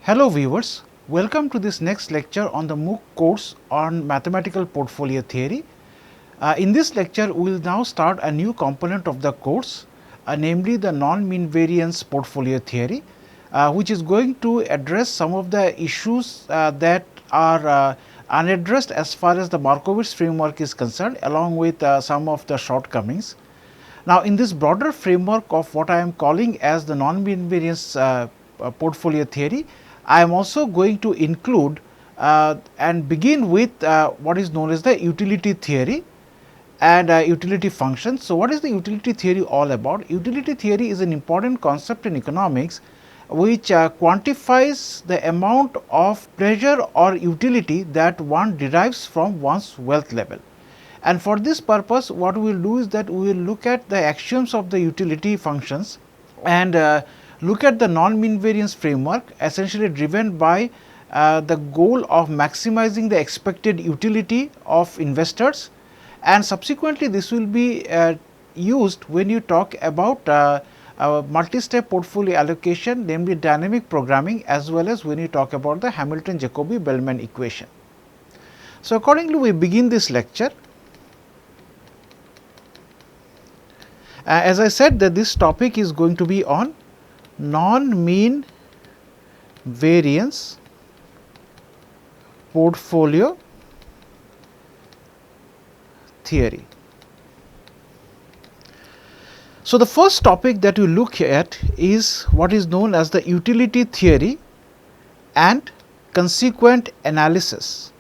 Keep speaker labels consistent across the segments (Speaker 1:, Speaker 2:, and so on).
Speaker 1: Hello viewers, welcome to this next lecture on the MOOC course on mathematical portfolio theory. In this lecture, we will now start a new component of the course, namely the non-mean variance portfolio theory, which is going to address some of the issues that are unaddressed as far as the Markowitz framework is concerned, along with some of the shortcomings. Now, in this broader framework of what I am calling as the non-mean variance portfolio theory, I am also going to include and begin with what is known as the utility theory and utility functions. So, what is the utility theory all about? Utility theory is an important concept in economics which quantifies the amount of pleasure or utility that one derives from one's wealth level. And for this purpose, what we will do is that we will look at the axioms of the utility functions and look at the non-mean variance framework, essentially driven by the goal of maximizing the expected utility of investors, and subsequently this will be used when you talk about multi-step portfolio allocation, namely dynamic programming, as well as when you talk about the Hamilton-Jacobi-Bellman equation. So, accordingly we begin this lecture. As I said that this topic is going to be on non-mean variance portfolio theory. So, the first topic that we look at is what is known as the utility theory and consequent analysis.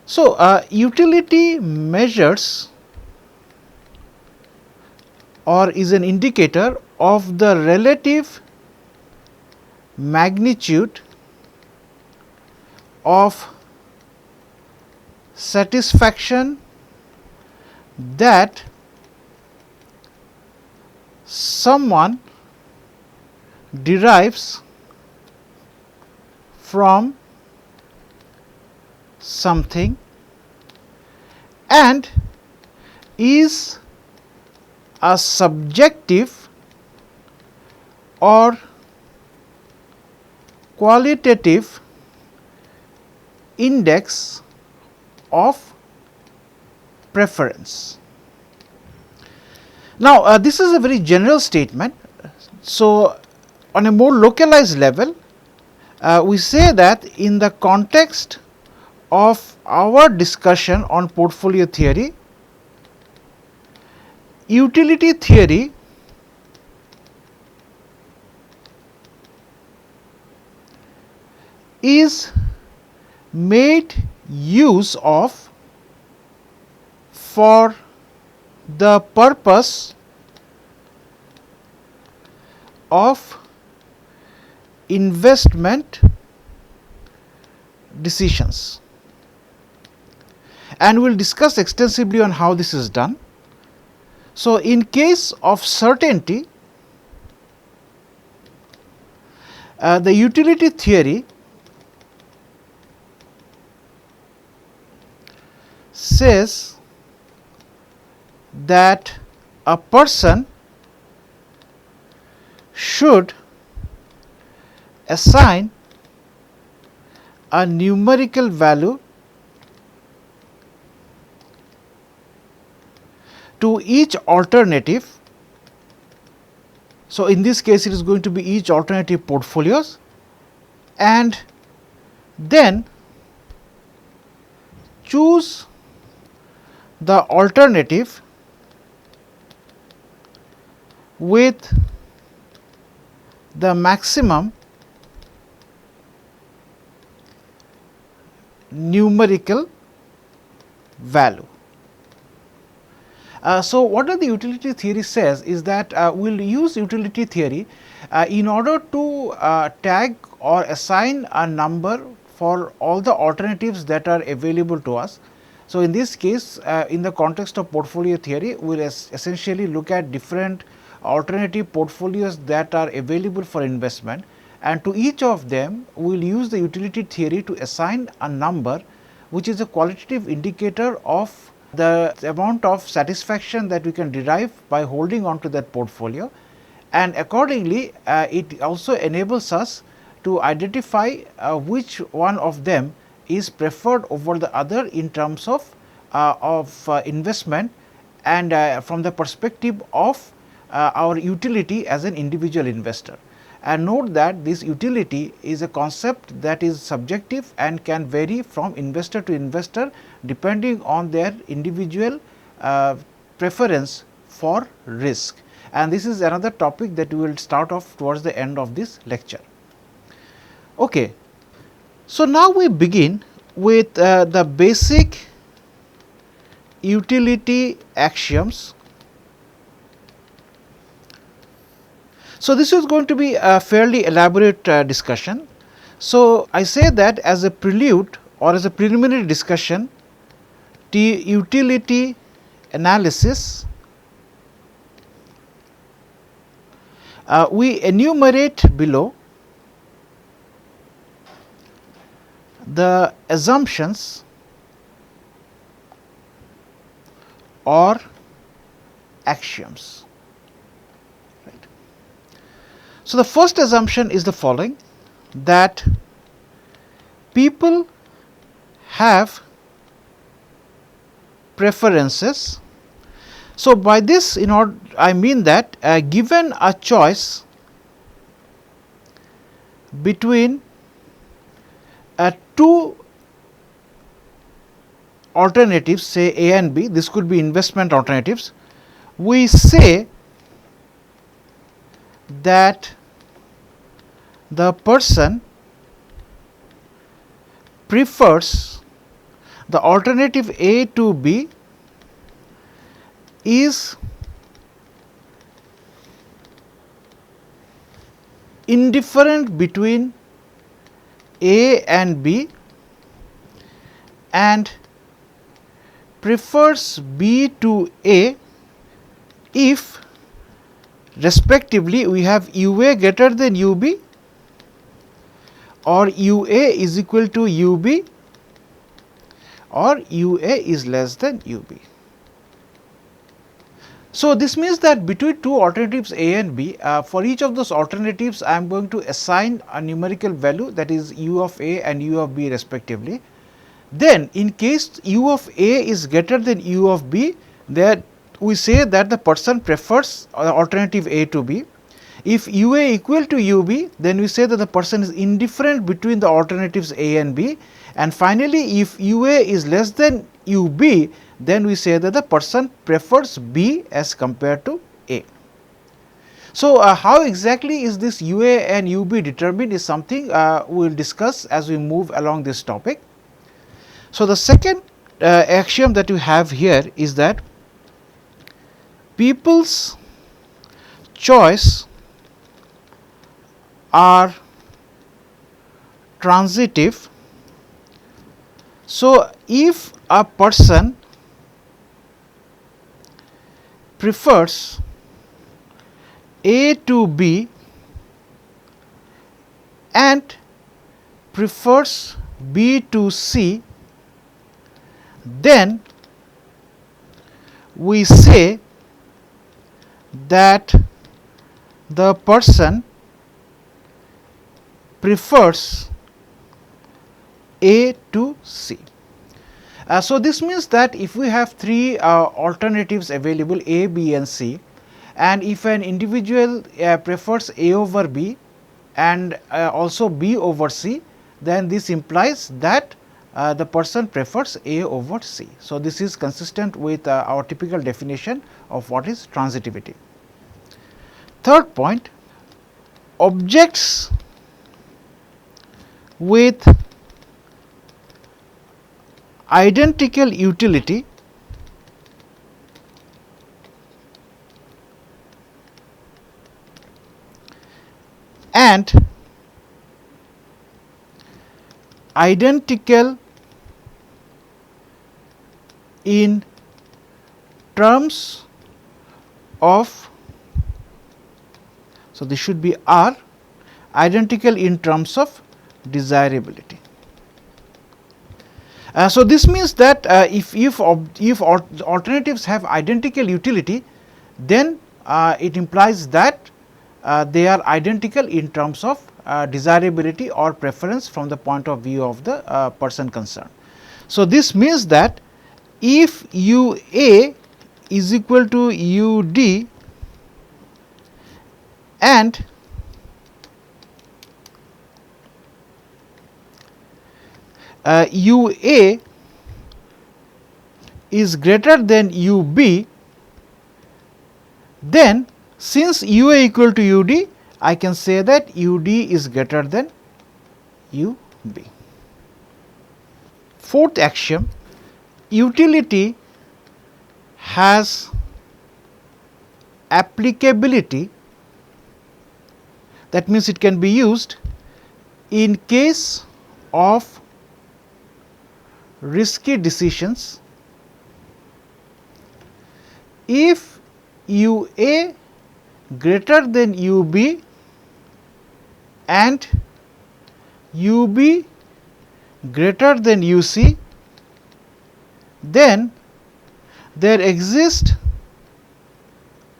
Speaker 1: So, utility measures or is an indicator of the relative magnitude of satisfaction that someone derives from something and is a subjective or qualitative index of preference. Now, this is a very general statement. So, on a more localized level, we say that in the context of our discussion on portfolio theory, utility theory is made use of for the purpose of investment decisions, and we will discuss extensively on how this is done. So, in case of certainty, the utility theory says that a person should assign a numerical value to each alternative. So, in this case it is going to be each alternative portfolios, and then choose the alternative with the maximum numerical value. So, what the utility theory says is that we will use utility theory in order to tag or assign a number for all the alternatives that are available to us. So, in this case, in the context of portfolio theory, we will essentially look at different alternative portfolios that are available for investment, and to each of them we will use the utility theory to assign a number which is a qualitative indicator of the amount of satisfaction that we can derive by holding on to that portfolio, and accordingly it also enables us to identify which one of them is preferred over the other in terms of investment and from the perspective of our utility as an individual investor. And note that this utility is a concept that is subjective and can vary from investor to investor depending on their individual preference for risk. And this is another topic that we will start off towards the end of this lecture. Okay. So, now we begin with the basic utility axioms. So, this is going to be a fairly elaborate discussion. So, I say that as a prelude or as a preliminary discussion, the utility analysis, we enumerate below the assumptions or axioms. Right. So, the first assumption is the following, that people have preferences. So, by this I mean that given a choice between two alternatives, say A and B, this could be investment alternatives, we say that the person prefers the alternative A to B is indifferent between A and B and prefers B to A if respectively we have UA greater than UB or UA is equal to UB or UA is less than UB. So, this means that between two alternatives A and B, for each of those alternatives I am going to assign a numerical value, that is U of A and U of B respectively. Then in case U of A is greater than U of B, there we say that the person prefers alternative A to B. If UA equal to UB, then we say that the person is indifferent between the alternatives A and B, and finally if UA is less than UB, then we say that the person prefers B as compared to A. So, how exactly is this UA and UB determined is something we will discuss as we move along this topic. So, the second axiom that you have here is that people's choice are transitive. So, if a person prefers A to B and prefers B to C, then we say that the person prefers A to C. So, this means that if we have three alternatives available A, B and C, and if an individual prefers A over B and also B over C, then this implies that the person prefers A over C. So, this is consistent with our typical definition of what is transitivity. Third point, objects with identical utility and identical in terms of, so this should be R, identical in terms of desirability. So, this means that if alternatives have identical utility, then it implies that they are identical in terms of desirability or preference from the point of view of the person concerned. So, this means that if u a is equal to u d and u a is greater than u b, then since u a equal to u d, I can say that u d is greater than u b. Fourth axiom, utility has applicability, that means it can be used in case of risky decisions if u a greater than u b and u b greater than u c, then there exists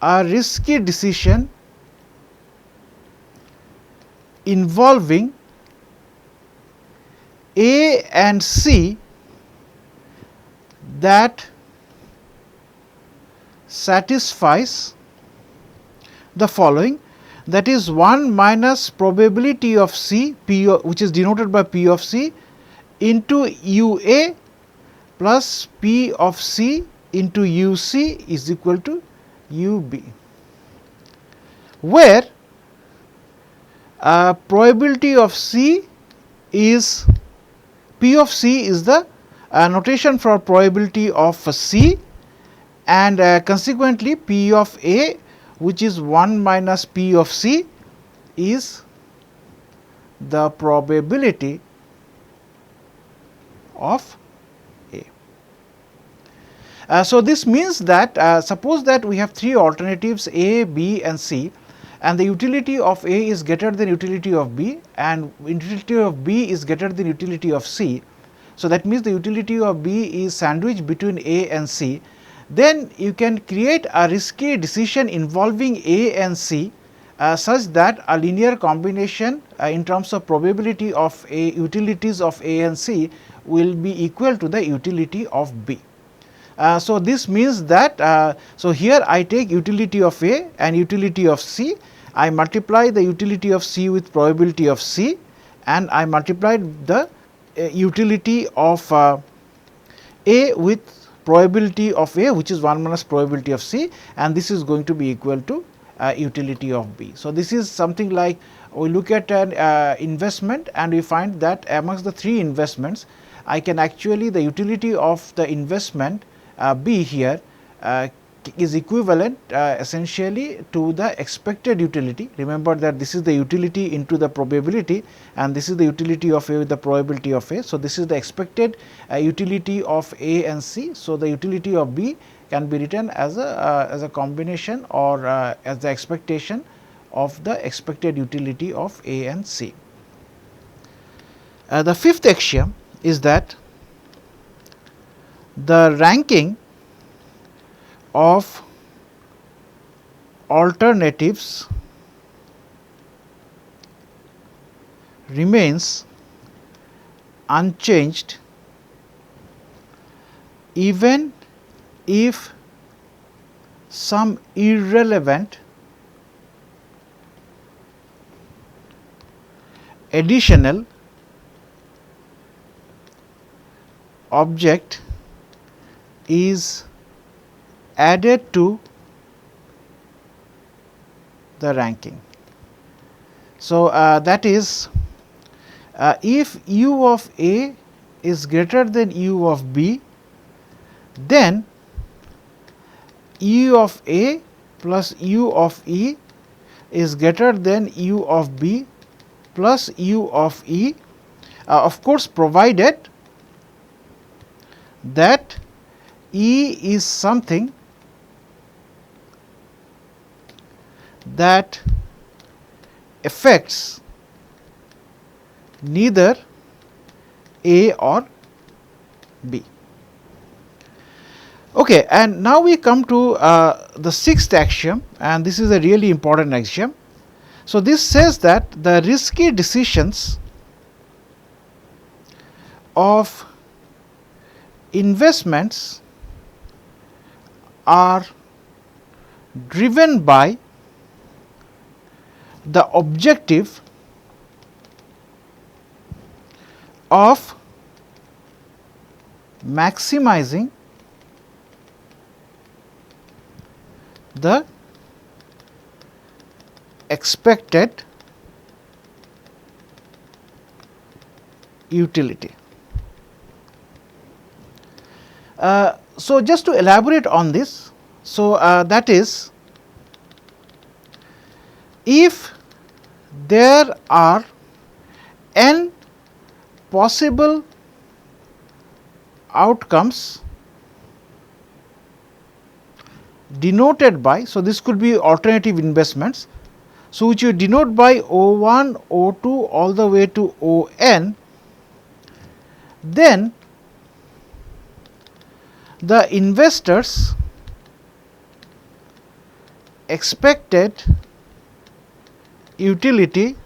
Speaker 1: a risky decision involving A and C that satisfies the following, that is 1 minus probability of C, P which is denoted by P of C, into U A plus P of C into U C is equal to U B, where probability of C is P of C is the notation for probability of C, and consequently P of A, which is 1 minus P of C, is the probability of A. So, this means that suppose that we have three alternatives A, B and C, and the utility of A is greater than utility of B and utility of B is greater than utility of C. So, that means the utility of B is sandwiched between A and C. Then you can create a risky decision involving A and C such that a linear combination in terms of probability of A utilities of A and C will be equal to the utility of B. So, this means that so here I take utility of A and utility of C, I multiply the utility of C with probability of C, and I multiplied the utility of A with probability of A, which is 1 minus probability of C, and this is going to be equal to utility of B. So, this is something like we look at an investment and we find that amongst the three investments, I can actually the utility of the investment B here is equivalent essentially to the expected utility. Remember that this is the utility into the probability and this is the utility of A with the probability of A. So, this is the expected utility of A and C. So, the utility of B can be written as a combination or as the expectation of the expected utility of A and C. The fifth axiom is that the ranking of alternatives remains unchanged even if some irrelevant additional object is added to the ranking. So, that is if u of A is greater than u of B, then u of A plus u of E is greater than u of B plus u of E, of course, provided that E is something that affects neither A or B. Okay, and now we come to the sixth axiom, and this is a really important axiom. So, this says that the risky decisions of investments are driven by the objective of maximizing the expected utility. So, just to elaborate on this, so that is, if there are n possible outcomes denoted by, so this could be alternative investments, so which you denote by O1, O2 all the way to On, then the investors expected utility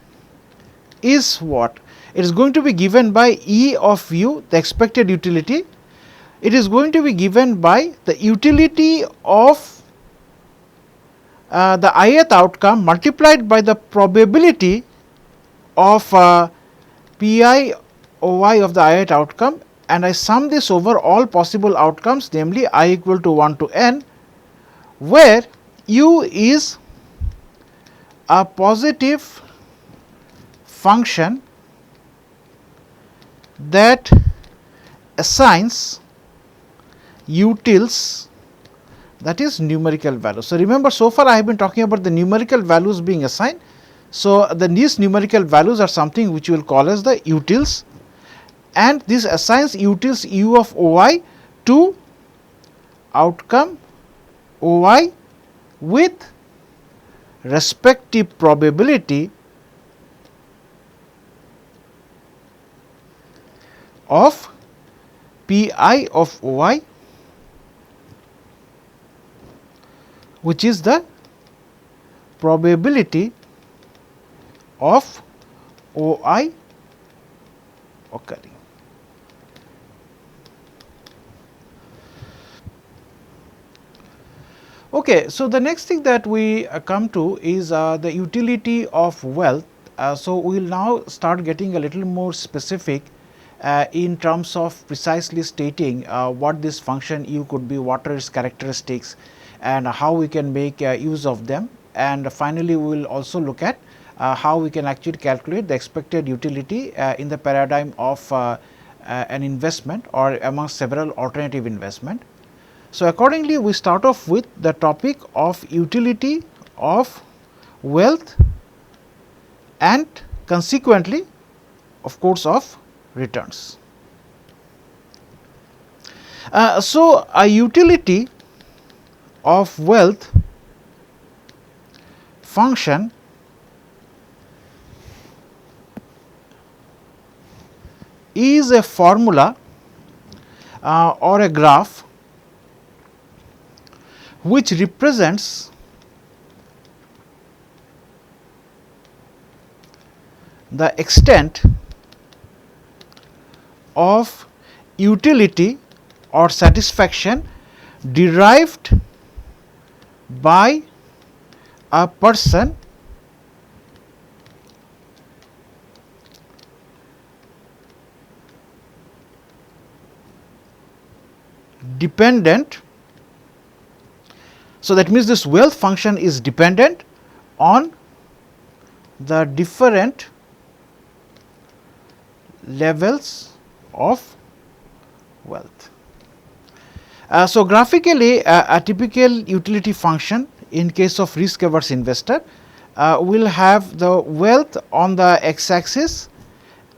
Speaker 1: is what? It is going to be given by E of u, the expected utility. It is going to be given by the utility of the ith outcome multiplied by the probability of pi oi of the ith outcome, and I sum this over all possible outcomes, namely I equal to 1 to n, where u is a positive function that assigns utils, that is numerical values. So, remember, so far I have been talking about the numerical values being assigned. So, these numerical values are something which we will call as the utils, and this assigns utils u of oi to outcome oi with respective probability of pi of oi, which is the probability of oi occurring. Okay, so the next thing that we come to is the utility of wealth. So, we will now start getting a little more specific in terms of precisely stating what this function u could be, what are its characteristics, and how we can make use of them, and finally, we will also look at how we can actually calculate the expected utility in the paradigm of an investment or among several alternative investment. So, accordingly, we start off with the topic of utility of wealth and consequently, of course, of returns. So, a utility of wealth function is a formula or a graph which represents the extent of utility or satisfaction derived by a person dependent. So, that means this wealth function is dependent on the different levels of wealth. So, graphically a typical utility function in case of risk averse investor will have the wealth on the x axis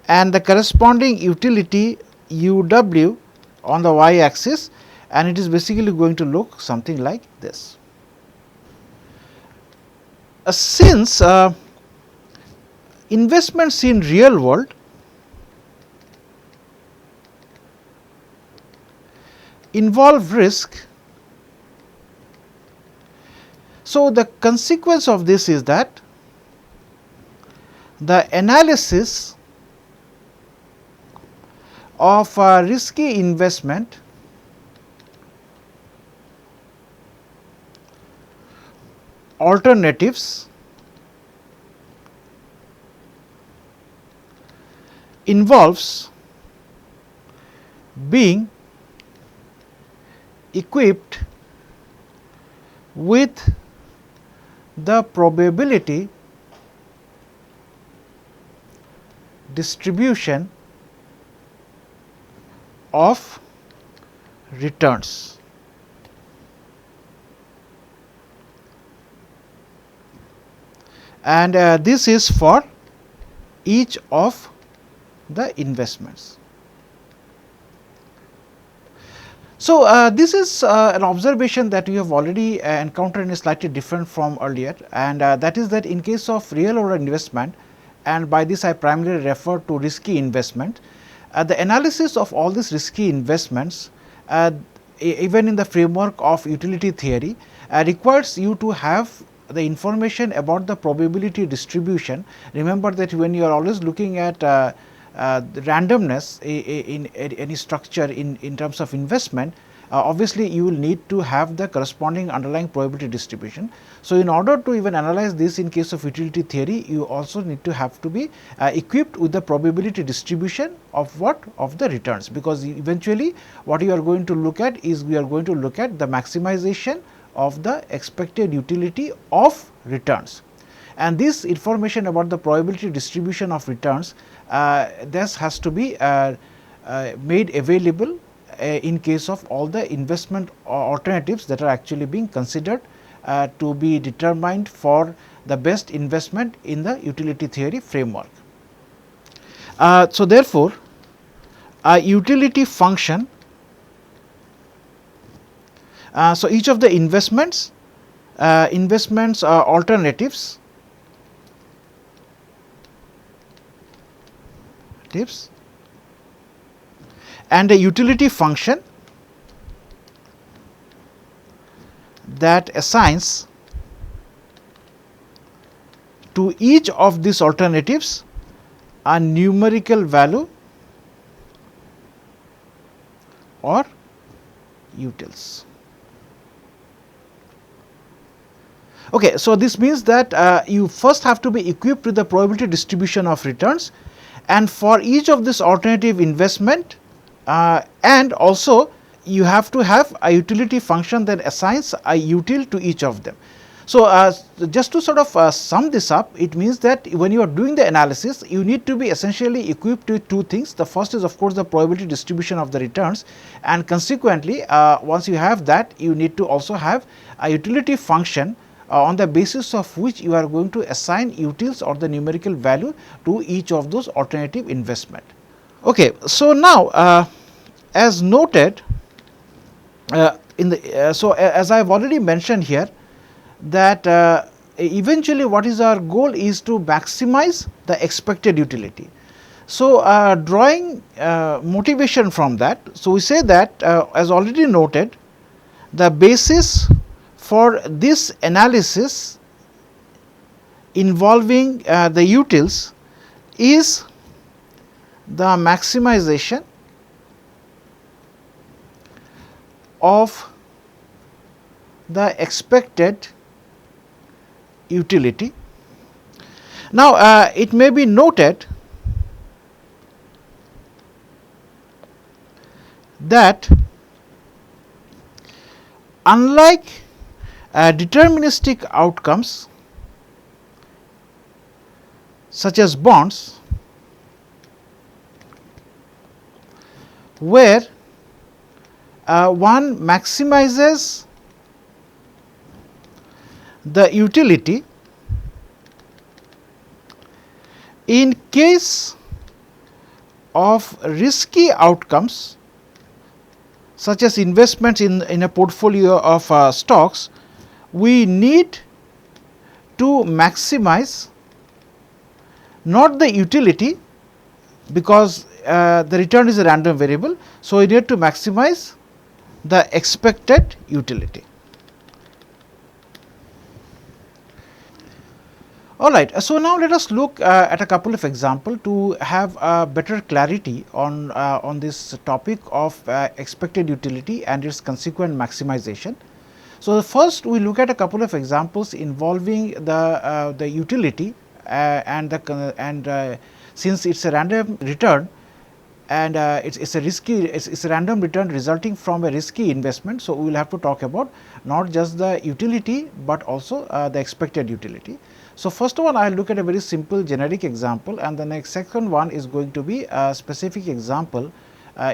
Speaker 1: and the corresponding utility uw on the y axis, and it is basically going to look something like this. Since investments in real world involve risk, so the consequence of this is that the analysis of risky investment alternatives involves being equipped with the probability distribution of returns. And this is for each of the investments. So, this is an observation that we have already encountered and is slightly different from earlier, and that is that in case of real world investment, and by this I primarily refer to risky investment, the analysis of all these risky investments even in the framework of utility theory requires you to have the information about the probability distribution. Remember that when you are always looking at randomness in any structure in terms of investment, obviously you will need to have the corresponding underlying probability distribution. So, in order to even analyze this in case of utility theory, you also need to have to be equipped with the probability distribution of what? Of the returns, because eventually what you are going to look at is we are going to look at the maximization of the expected utility of returns. And this information about the probability distribution of returns this has to be made available in case of all the investment alternatives that are actually being considered to be determined for the best investment in the utility theory framework. So, therefore, a utility function, so each of the investments alternatives and a utility function that assigns to each of these alternatives a numerical value or utils. Okay, so this means that you first have to be equipped with the probability distribution of returns, and for each of this alternative investment and also you have to have a utility function that assigns a util to each of them. So, just to sort of sum this up, it means that when you are doing the analysis, you need to be essentially equipped with two things. The first is of course the probability distribution of the returns, and consequently once you have that, you need to also have a utility function on the basis of which you are going to assign utils or the numerical value to each of those alternative investment. Okay, so now as noted in the so as I have already mentioned here, that eventually what is our goal is to maximize the expected utility. So, drawing motivation from that, so we say that as already noted, the basis for this analysis involving the utils is the maximization of the expected utility. Now, it may be noted that unlike deterministic outcomes such as bonds, where one maximizes the utility, in case of risky outcomes such as investments in a portfolio of stocks, we need to maximize not the utility, because the return is a random variable. So, we need to maximize the expected utility. All right, so now let us look at a couple of examples to have better clarity on this topic of expected utility and its consequent maximization. So, first we look at a couple of examples involving the utility since it is a random return and it's a risky, it's a random return resulting from a risky investment. So, we will have to talk about not just the utility, but also the expected utility. So, first of all, I will look at a very simple generic example, and the next second one is going to be a specific example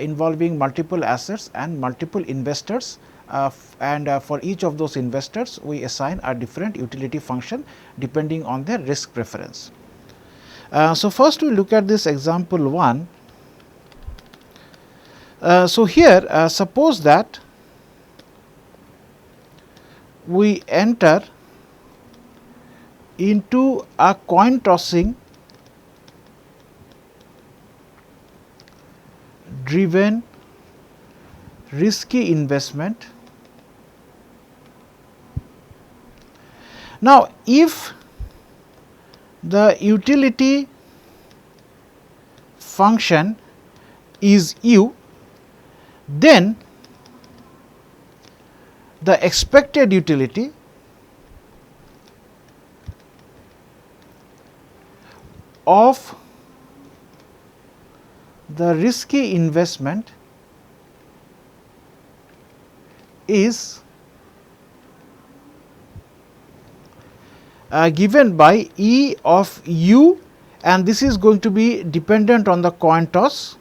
Speaker 1: involving multiple assets and multiple investors, for each of those investors we assign a different utility function depending on their risk preference. So, first we look at this example 1. So, here suppose that we enter into a coin tossing driven risky investment. Now, if the utility function is u, then the expected utility of the risky investment is given by E of u, and this is going to be dependent on the coin toss.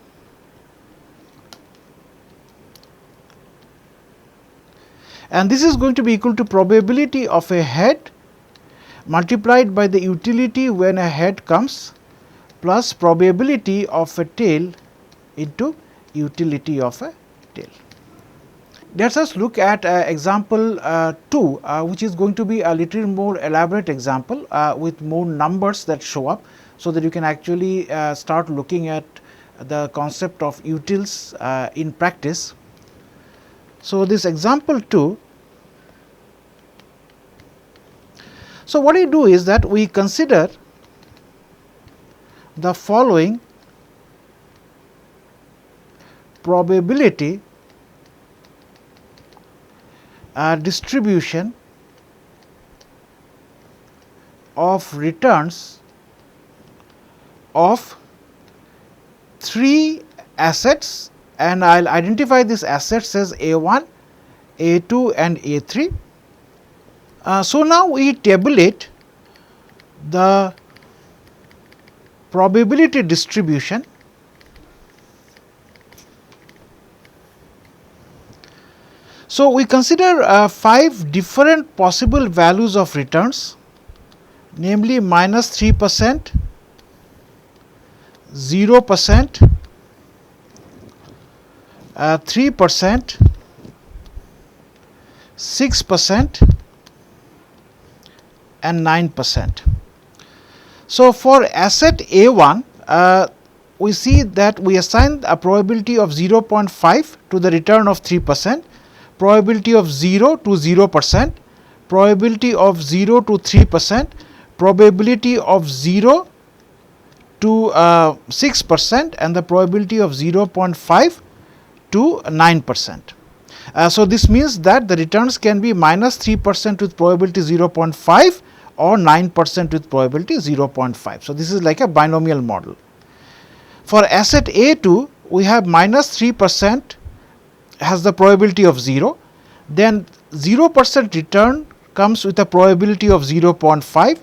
Speaker 1: And this is going to be equal to probability of a head multiplied by the utility when a head comes plus probability of a tail into utility of a tail. Let us look at example 2, which is going to be a little more elaborate example with more numbers that show up, so that you can actually start looking at the concept of utils in practice. So, this example 2, so what we do is that we consider the following probability distribution of returns of 3 assets, and I will identify these assets as A1, A2 and A3. So, now we tabulate the probability distribution So, we consider 5 different possible values of returns, namely -3%, 0%, 3%, 6% and 9%. So, for asset A1, we see that we assign a probability of 0.5 to the return of 3%, probability of 0 to 0%, probability of 0 to 3%, probability of 0 to 6% and the probability of 0.5 to 9%. So, this means that the returns can be -3% with probability 0.5 or 9% with probability 0.5. So, this is like a binomial model. For asset A2, we have -3% has the probability of 0, then 0% return comes with a probability of 0.5,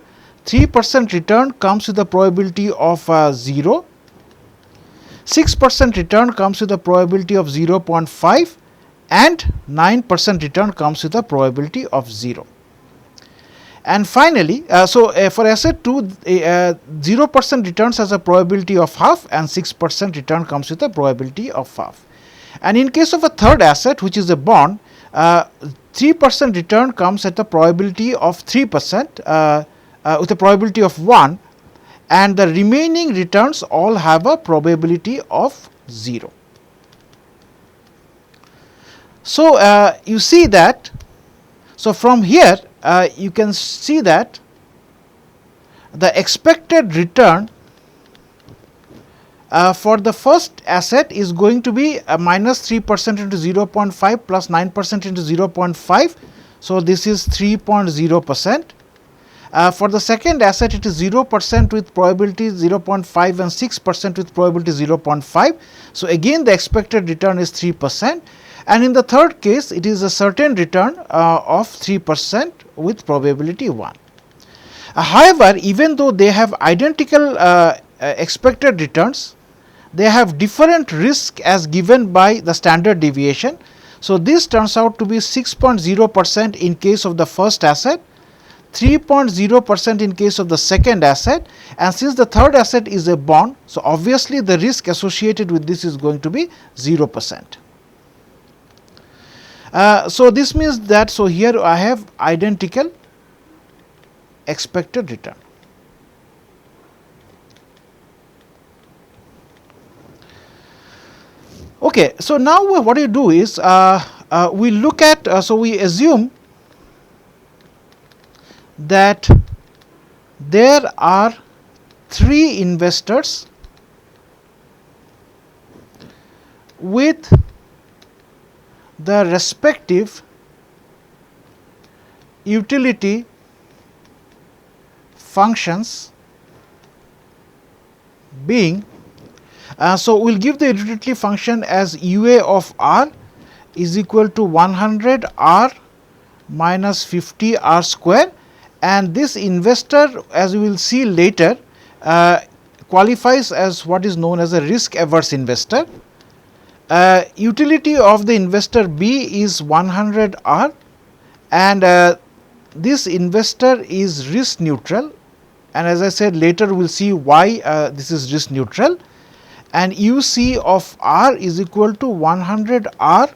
Speaker 1: 3% return comes with a probability of 0, 6% return comes with a probability of 0.5 and 9% return comes with a probability of 0. And finally, for asset 2, 0% returns has a probability of half and 6% return comes with a probability of half. And in case of a third asset, which is a bond, 3% return comes at a probability of 3% with a probability of 1, and the remaining returns all have a probability of 0. So, you see that, so from here you can see that the expected return for the first asset is going to be minus 3% into 0.5 plus 9% into 0.5. So, this is 3.0%. For the second asset, it is 0% with probability 0.5 and 6% with probability 0.5. So, again the expected return is 3%, and in the third case it is a certain return of 3% with probability 1. However, even though they have identical expected returns, they have different risk as given by the standard deviation. So, this turns out to be 6.0% in case of the first asset, 3.0% in case of the second asset, and since the third asset is a bond, so obviously the risk associated with this is going to be 0%. So, this means that, so here I have identical expected return. Okay, so now what you do is we look at, so we assume that there are 3 investors with the respective utility functions being, so we will give the utility function as UA of R is equal to 100 R minus 50 R square, and this investor, as we will see later, qualifies as what is known as a risk averse investor. Utility of the investor B is 100 R, and this investor is risk neutral, and as I said later we will see why this is risk neutral, and UC of R is equal to 100 R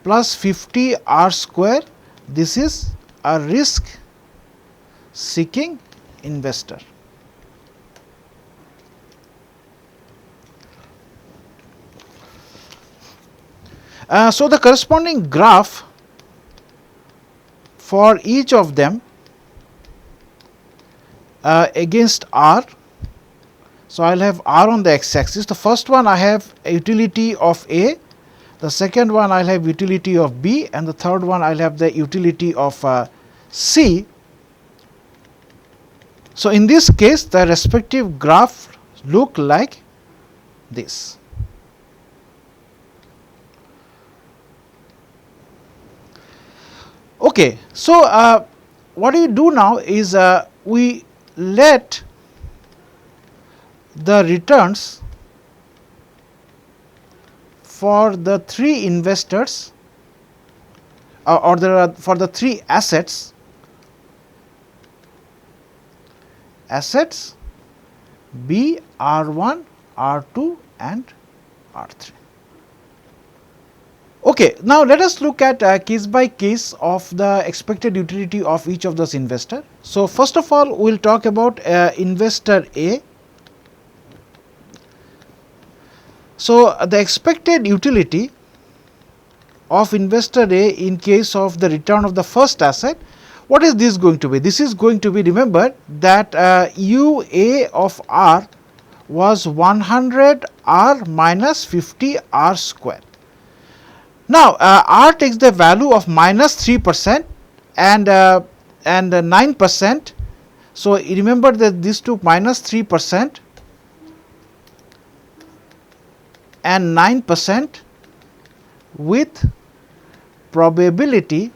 Speaker 1: plus 50 R square. This is a risk seeking investor. So, the corresponding graph for each of them against R. So, I will have R on the x axis. The first one I have a utility of A, the second one I will have utility of B, and the third one I will have the utility of C. So, in this case the respective graph look like this. Okay, so what we do now is we let the returns for the 3 investors or for the 3 assets B, R1, R2 and R3. Okay, now let us look at case by case of the expected utility of each of those investor. So, first of all we will talk about investor A. So, the expected utility of investor A in case of the return of the first asset, what is this going to be? This is going to be, remember that UA of R was 100 R minus 50 R square. Now, R takes the value of minus 3% and 9%. So, remember that this took minus 3% and 9% with probability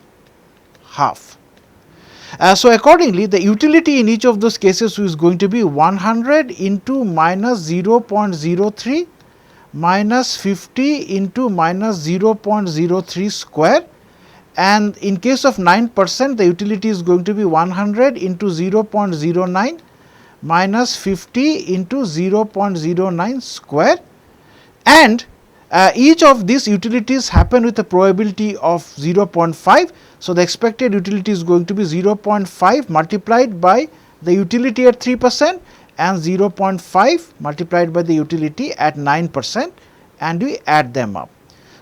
Speaker 1: half. So, accordingly the utility in each of those cases is going to be 100 into minus 0.03 minus 50 into minus 0.03 square, and in case of 9% the utility is going to be 100 into 0.09 minus 50 into 0.09 square, and each of these utilities happen with a probability of 0.5. So, the expected utility is going to be 0.5 multiplied by the utility at 3% and 0.5 multiplied by the utility at 9%, and we add them up.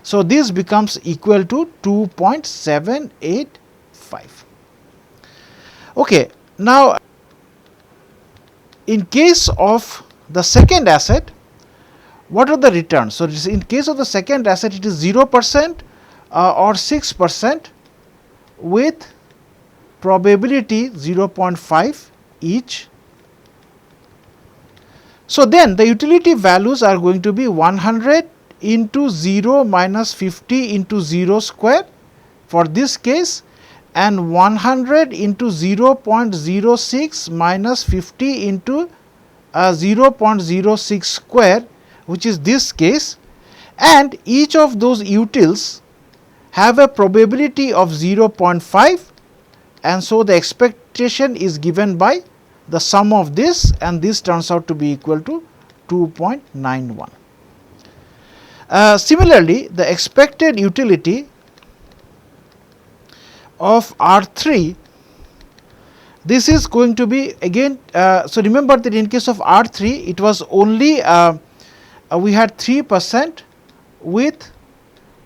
Speaker 1: So, this becomes equal to 2.785. Okay. Now, in case of the second asset, what are the returns? So, in case of the second asset, it is 0% or 6% with probability 0.5 each. So, then the utility values are going to be 100 into 0 minus 50 into 0 square for this case, and 100 into 0.06 minus 50 into 0.06 square, which is this case, and each of those utils have a probability of 0.5, and so the expectation is given by the sum of this, and this turns out to be equal to 2.91. Similarly, the expected utility of R3, this is going to be again, so remember that in case of R3 it was only we had 3% with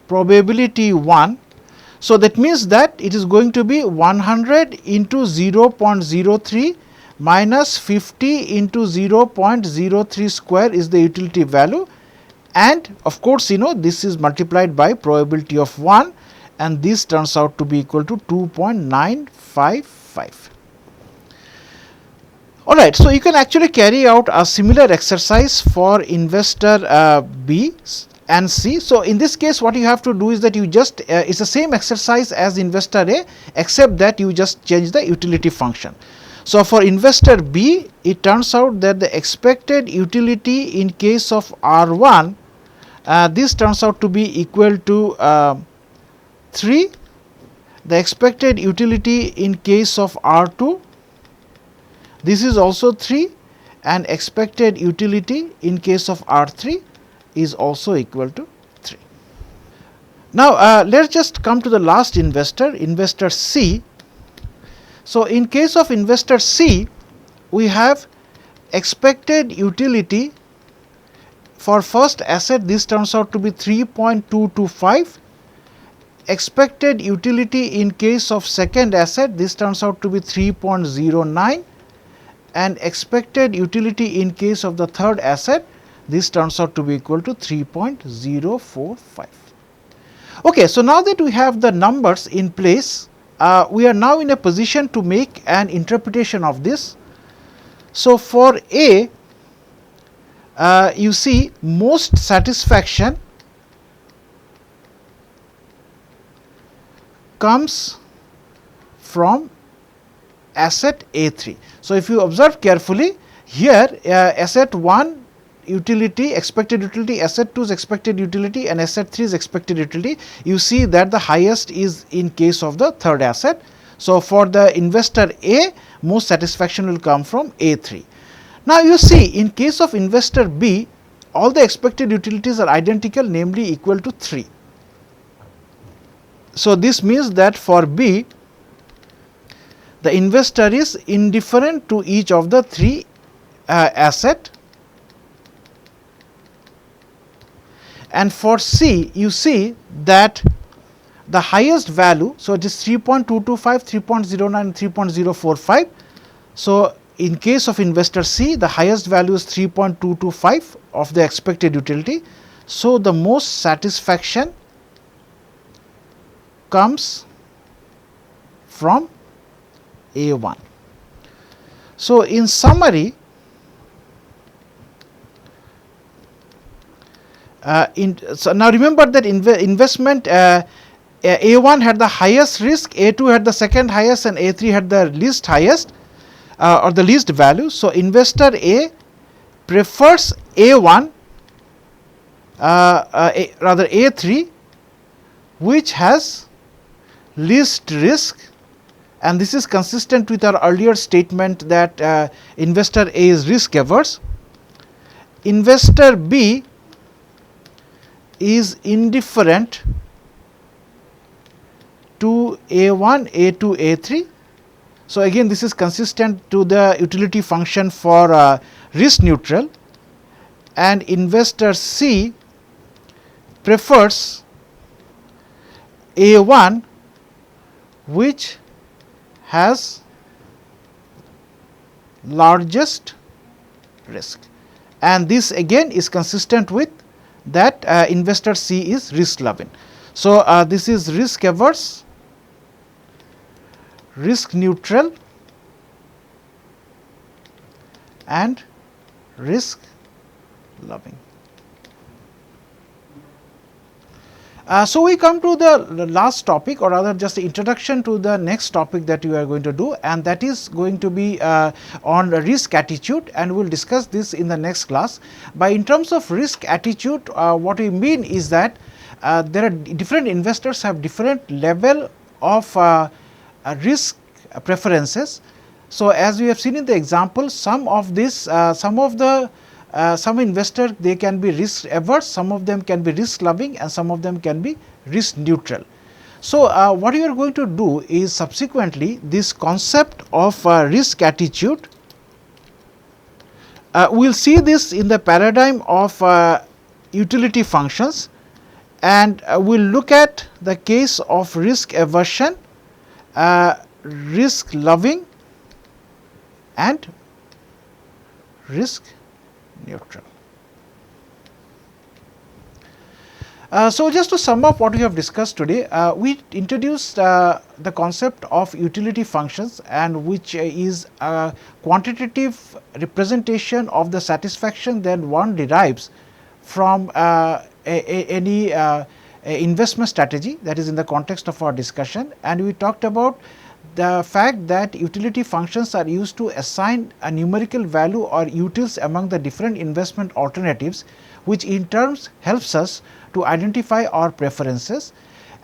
Speaker 1: probability 1. So, that means that it is going to be 100 into 0.03 minus 50 into 0.03 square is the utility value, and of course, this is multiplied by probability of 1, and this turns out to be equal to 2.955. Alright, so you can actually carry out a similar exercise for investor B and C. So, in this case what you have to do is that you just it's the same exercise as investor A, except that you just change the utility function. So, for investor B, it turns out that the expected utility in case of R1, this turns out to be equal to 3, the expected utility in case of R2, this is also 3, and expected utility in case of R3 is also equal to 3. Now, let us just come to the last investor, investor C. So, in case of investor C, we have expected utility for first asset, this turns out to be 3.225. Expected utility in case of second asset, this turns out to be 3.09, and expected utility in case of the third asset, this turns out to be equal to 3.045. Okay, so now that we have the numbers in place, we are now in a position to make an interpretation of this. So, for A, you see most satisfaction comes from asset A3. So, if you observe carefully here, asset 1 utility, expected utility, asset 2's expected utility, and asset 3's expected utility, you see that the highest is in case of the third asset. So, for the investor A, most satisfaction will come from A3. Now, you see in case of investor B, all the expected utilities are identical, namely equal to 3. So, this means that for B, the investor is indifferent to each of the 3 asset, and for C, you see that the highest value, so it is 3.225, 3.09 and 3.045. So, in case of investor C, the highest value is 3.225 of the expected utility. So, the most satisfaction comes from A1. So, in summary, so now remember that investment A1 had the highest risk, A2 had the second highest, and A3 had the least highest or the least value. So, investor A prefers A1 rather A3, which has least risk, and this is consistent with our earlier statement that investor A is risk averse. Investor B is indifferent to A1, A2, A3. So, again this is consistent to the utility function for risk neutral, and investor C prefers A1, which has largest risk, and this again is consistent with that investor C is risk loving. So, this is risk averse, risk neutral and risk loving. So, we come to the last topic, or rather just the introduction to the next topic that we are going to do, and that is going to be on risk attitude, and we will discuss this in the next class. By in terms of risk attitude, what we mean is that there are different investors have different level of risk preferences. So, as we have seen in the example, some of this some investors, they can be risk averse, some of them can be risk loving and some of them can be risk neutral. So, what you are going to do is subsequently this concept of risk attitude, we will see this in the paradigm of utility functions, and we will look at the case of risk aversion, risk loving and risk neutral. So, just to sum up what we have discussed today, we introduced the concept of utility functions, and which is a quantitative representation of the satisfaction that one derives from any investment strategy, that is in the context of our discussion. And we talked about the fact that utility functions are used to assign a numerical value or utils among the different investment alternatives, which in turn helps us to identify our preferences.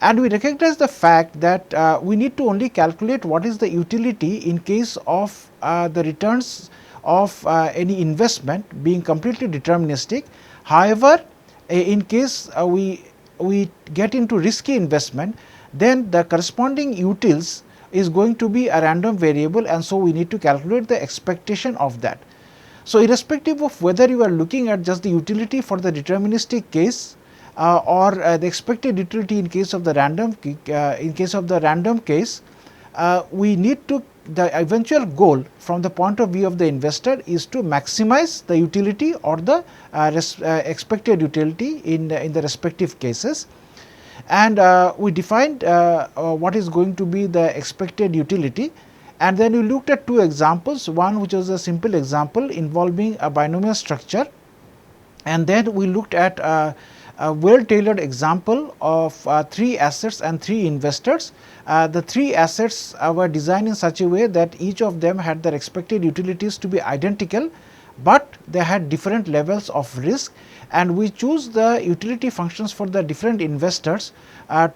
Speaker 1: And we recognize the fact that we need to only calculate what is the utility in case of the returns of any investment being completely deterministic. However, in case we get into risky investment, then the corresponding utils is going to be a random variable, and so we need to calculate the expectation of that. So, irrespective of whether you are looking at just the utility for the deterministic case or the expected utility in case of the random case, we need to, the eventual goal from the point of view of the investor is to maximize the utility or the expected utility in the respective cases. And we defined what is going to be the expected utility, and then we looked at two examples, one which was a simple example involving a binomial structure, and then we looked at a well tailored example of 3 assets and 3 investors. The 3 assets were designed in such a way that each of them had their expected utilities to be identical, but they had different levels of risk, and we choose the utility functions for the different investors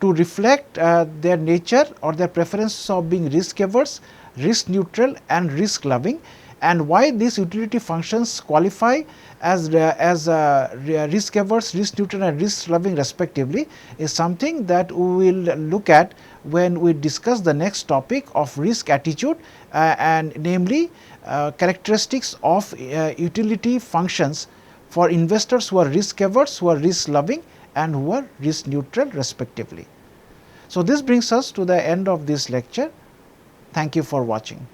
Speaker 1: to reflect their nature or their preferences of being risk averse, risk neutral and risk loving. And why these utility functions qualify as risk averse, risk neutral and risk loving respectively is something that we will look at when we discuss the next topic of risk attitude, and namely characteristics of utility functions for investors who are risk averse, who are risk loving and who are risk neutral respectively. So, this brings us to the end of this lecture. Thank you for watching.